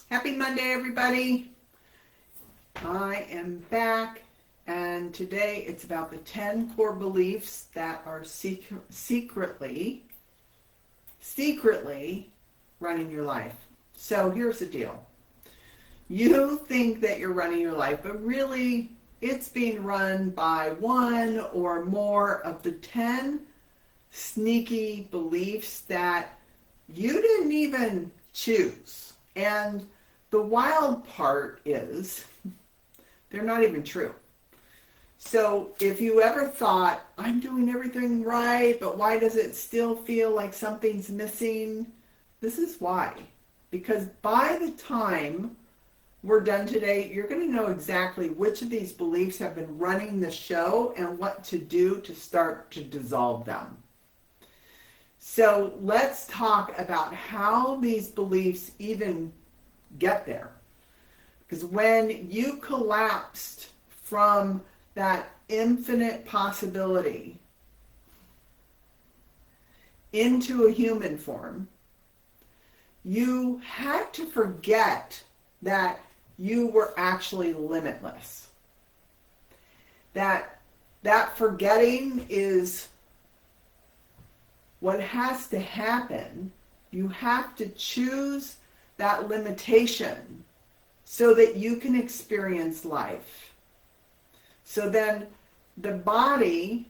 Happy Monday, everybody. I am back, and today it's about the 10 core beliefs that are secretly running your life. So here's the deal. You think that you're running your life, but really it's being run by one or more of the 10 sneaky beliefs that you didn't even choose. And the wild part is they're not even true. So if you ever thought, I'm doing everything right, but why does it still feel like something's missing? This is why. Because by the time we're done today, you're going to know exactly which of these beliefs have been running the show and what to do to start to dissolve them. So let's talk about how these beliefs even get there. Because when you collapsed from that infinite possibility into a human form, you had to forget that you were actually limitless. That forgetting is what has to happen. You have to choose that limitation so that you can experience life. So then the body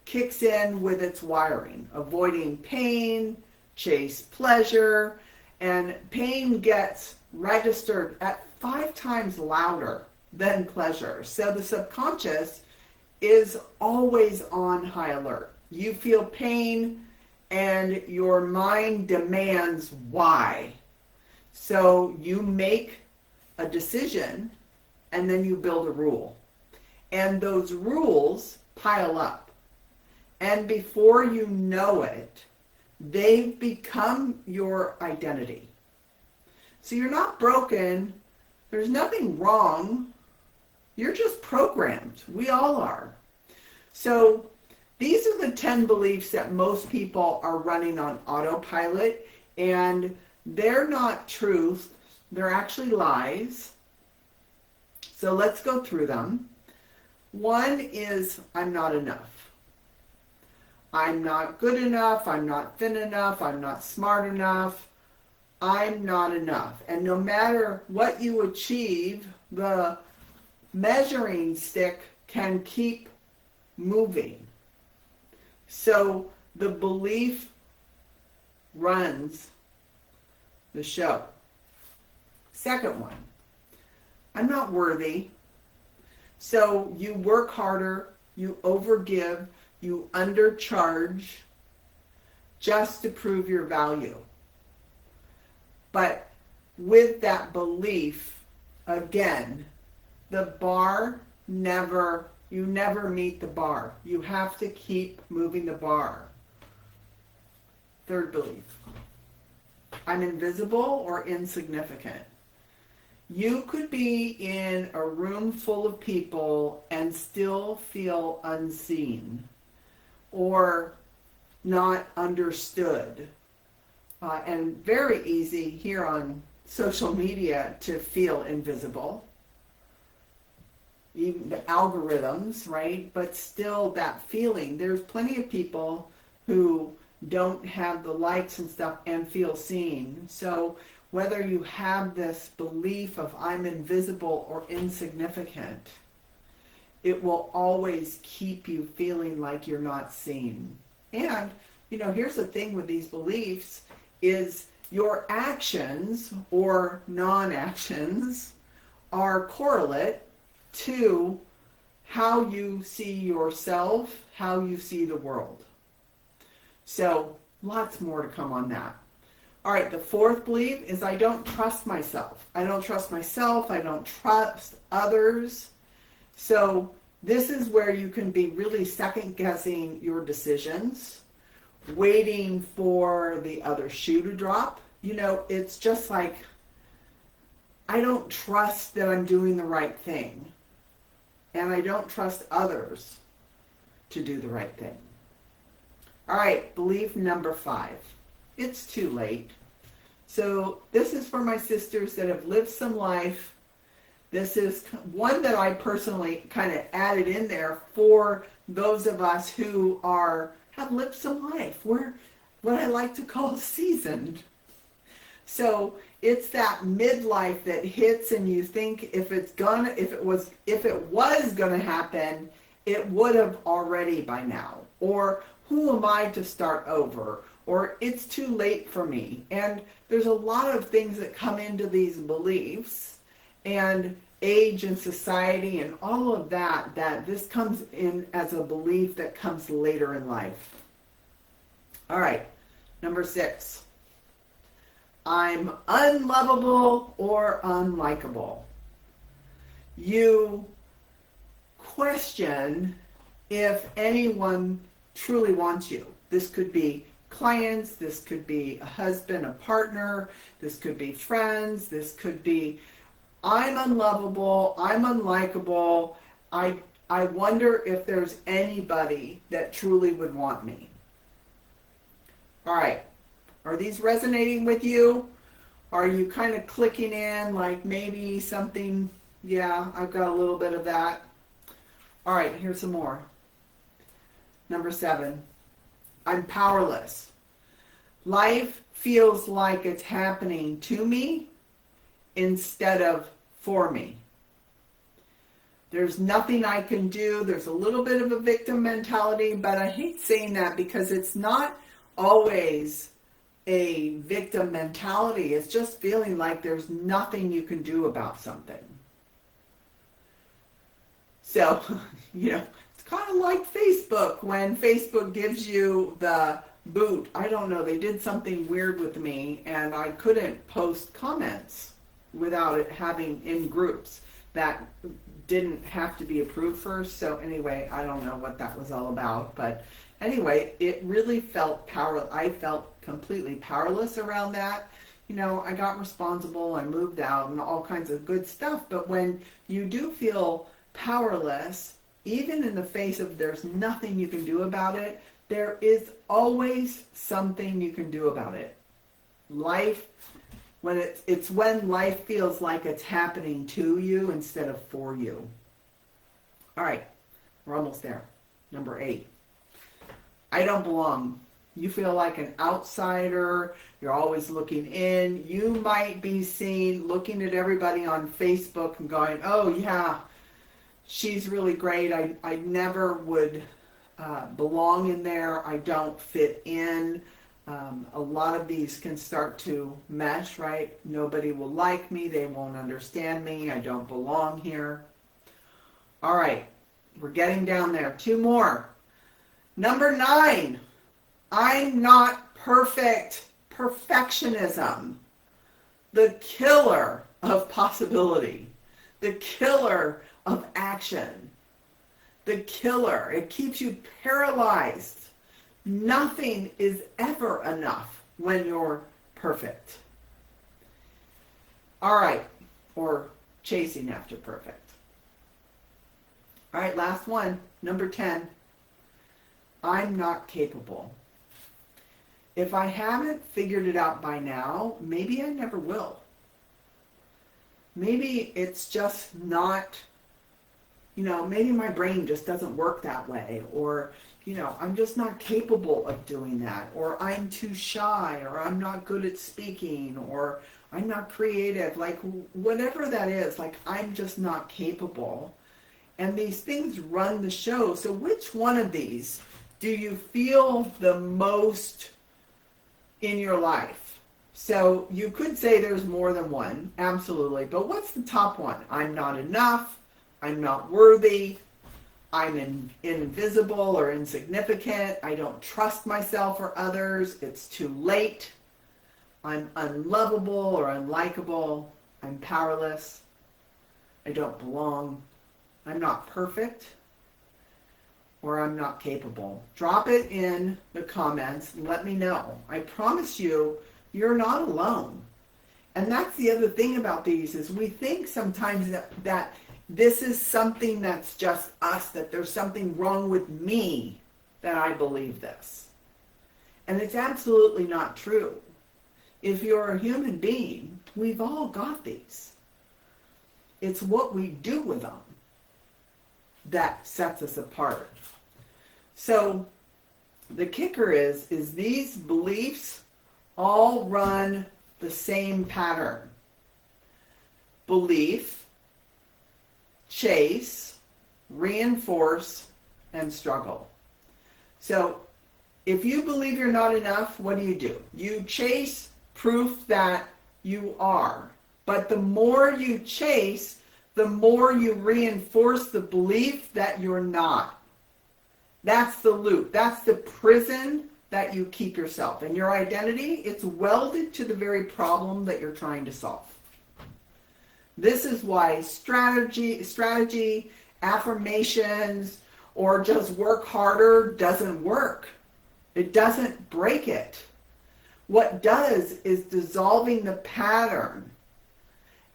kicks in with its wiring, avoiding pain, chase pleasure, and pain gets registered at 5 times louder than pleasure. So the subconscious is always on high alert. You feel pain and your mind demands why. So you make a decision and then you build a rule. And those rules pile up. And before you know it, they've become your identity. So you're not broken. There's nothing wrong. You're just programmed. We all are. So these are the 10 beliefs that most people are running on autopilot, and they're not truth. They're actually lies. So let's go through them. One is, I'm not enough. I'm not good enough. I'm not thin enough. I'm not smart enough. I'm not enough. And no matter what you achieve, the measuring stick can keep moving. So the belief runs the show. Second one, I'm not worthy. So you work harder, you overgive, you undercharge just to prove your value. But with that belief, again, the bar you never meet the bar. You have to keep moving the bar. Third belief, I'm invisible or insignificant. You could be in a room full of people and still feel unseen or not understood. And very easy here on social media to feel invisible. Even the algorithms, right? But still that feeling. There's plenty of people who don't have the likes and stuff and feel seen. So whether you have this belief of I'm invisible or insignificant, it will always keep you feeling like you're not seen. And, here's the thing with these beliefs is your actions or non-actions are correlate to how you see yourself, how you see the world. So lots more to come on that. All right, the fourth belief is I don't trust myself. I don't trust myself. I don't trust others. So this is where you can be really second guessing your decisions, waiting for the other shoe to drop. It's just like, I don't trust that I'm doing the right thing. And I don't trust others to do the right thing. All right, belief number 5. It's too late. So this is for my sisters that have lived some life. This is one that I personally kind of added in there for those of us who have lived some life. We're what I like to call seasoned. So it's that midlife that hits, and you think if it was gonna happen, it would have already by now. Or who am I to start over? Or it's too late for me. And there's a lot of things that come into these beliefs, and age and society and all of that this comes in as a belief that comes later in life. All right, number 6. I'm unlovable or unlikable. You question if anyone truly wants you. This could be clients, this could be a husband, a partner, this could be friends, this could be, I'm unlovable, I'm unlikable, I wonder if there's anybody that truly would want me. All right, are these resonating with you? Are you kind of clicking in like maybe something, yeah, I've got a little bit of that. All right, here's some more. Number 7, I'm powerless. Life feels like it's happening to me instead of for me. There's nothing I can do. There's a little bit of a victim mentality, but I hate saying that because it's not always a victim mentality. It's just feeling like there's nothing you can do about something. So, it's kind of like Facebook. When Facebook gives you the boot, I don't know, they did something weird with me, and I couldn't post comments without it having in groups that didn't have to be approved first. So anyway, I don't know what that was all about, but anyway, it really felt I felt completely powerless around that. I got responsible, I moved out and all kinds of good stuff. But when you do feel powerless, even in the face of there's nothing you can do about it, there is always something you can do about it. Life, when it's when life feels like it's happening to you instead of for you. All right, we're almost there. Number 8. I don't belong. You feel like an outsider. You're always looking in. You might be seen looking at everybody on Facebook and going, oh yeah, she's really great. I never would belong in there. I don't fit in. A lot of these can start to mesh, right? Nobody will like me. They won't understand me. I don't belong here. All right, we're getting down there. 2 more. Number 9, I'm not perfect. Perfectionism. The killer of possibility. The killer of action. The killer. It keeps you paralyzed. Nothing is ever enough when you're perfect. All right, or chasing after perfect. All right, last one, number 10. I'm not capable. If I haven't figured it out by now, maybe I never will. Maybe it's just not, maybe my brain just doesn't work that way, or I'm just not capable of doing that, or I'm too shy, or I'm not good at speaking, or I'm not creative, like whatever that is, like I'm just not capable. And these things run the show. So which one of these do you feel the most in your life? So you could say there's more than one, absolutely, but what's the top one? I'm not enough, I'm not worthy, I'm invisible or insignificant, I don't trust myself or others, it's too late, I'm unlovable or unlikable, I'm powerless, I don't belong, I'm not perfect, or I'm not capable. Drop it in the comments, let me know. I promise you, you're not alone. And that's the other thing about these, is we think sometimes that this is something that's just us, that there's something wrong with me that I believe this. And it's absolutely not true. If you're a human being, we've all got these. It's what we do with them that sets us apart. So the kicker is these beliefs all run the same pattern. Belief, chase, reinforce, and struggle. So if you believe you're not enough, what do? You chase proof that you are. But the more you chase, the more you reinforce the belief that you're not. That's the loop. That's the prison that you keep yourself. And your identity, it's welded to the very problem that you're trying to solve. This is why strategy, affirmations, or just work harder doesn't work. It doesn't break it. What does is dissolving the pattern.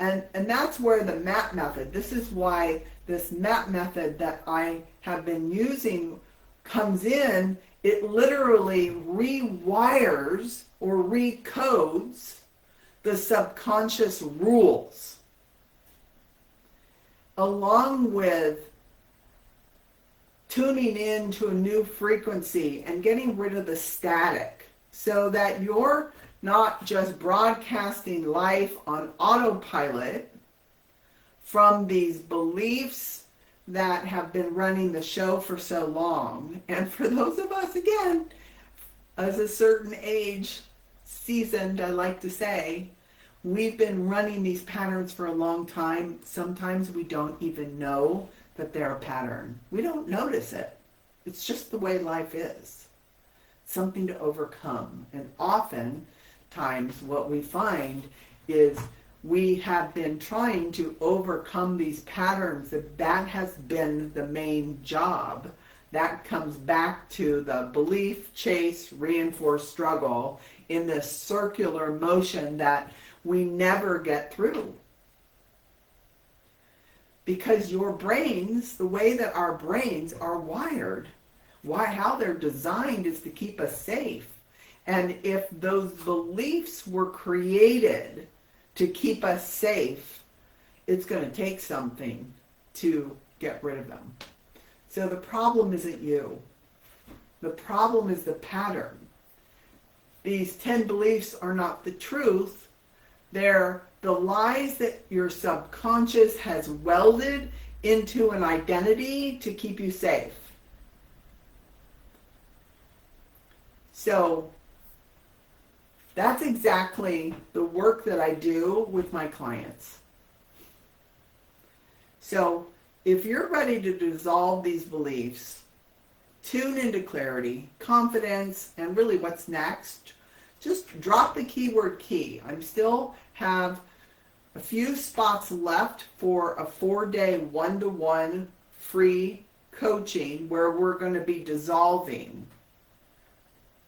And that's where the MAP method, this is why this MAP method that I have been using comes in. It literally rewires or recodes the subconscious rules, along with tuning in to a new frequency and getting rid of the static, so that you're not just broadcasting life on autopilot from these beliefs that have been running the show for so long. And for those of us, again, as a certain age, seasoned, I like to say, we've been running these patterns for a long time. Sometimes we don't even know that they're a pattern. We don't notice it. It's just the way life is. Something to overcome. And often times what we find is we have been trying to overcome these patterns. That has been the main job. That comes back to the belief, chase, reinforce, struggle in this circular motion that we never get through. Because your brains, the way that our brains are wired, how they're designed is to keep us safe. And if those beliefs were created to keep us safe, it's going to take something to get rid of them. So the problem isn't you. The problem is the pattern. These 10 beliefs are not the truth. They're the lies that your subconscious has welded into an identity to keep you safe. So that's exactly the work that I do with my clients. So if you're ready to dissolve these beliefs, tune into clarity, confidence, and really what's next, just drop the keyword key. I still have a few spots left for a 4-day one-to-one free coaching where we're going to be dissolving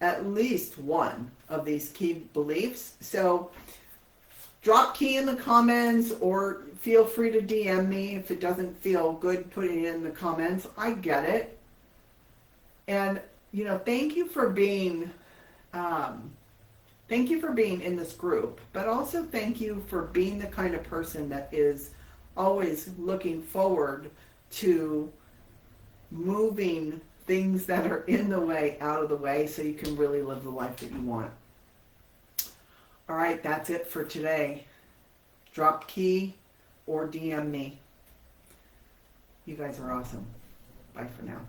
at least one of these key beliefs. So drop key in the comments, or feel free to DM me if it doesn't feel good putting it in the comments. I get it. And, thank you for being in this group, but also thank you for being the kind of person that is always looking forward to moving things that are in the way out of the way so you can really live the life that you want. All right, that's it for today. Drop key or DM me. You guys are awesome. Bye for now.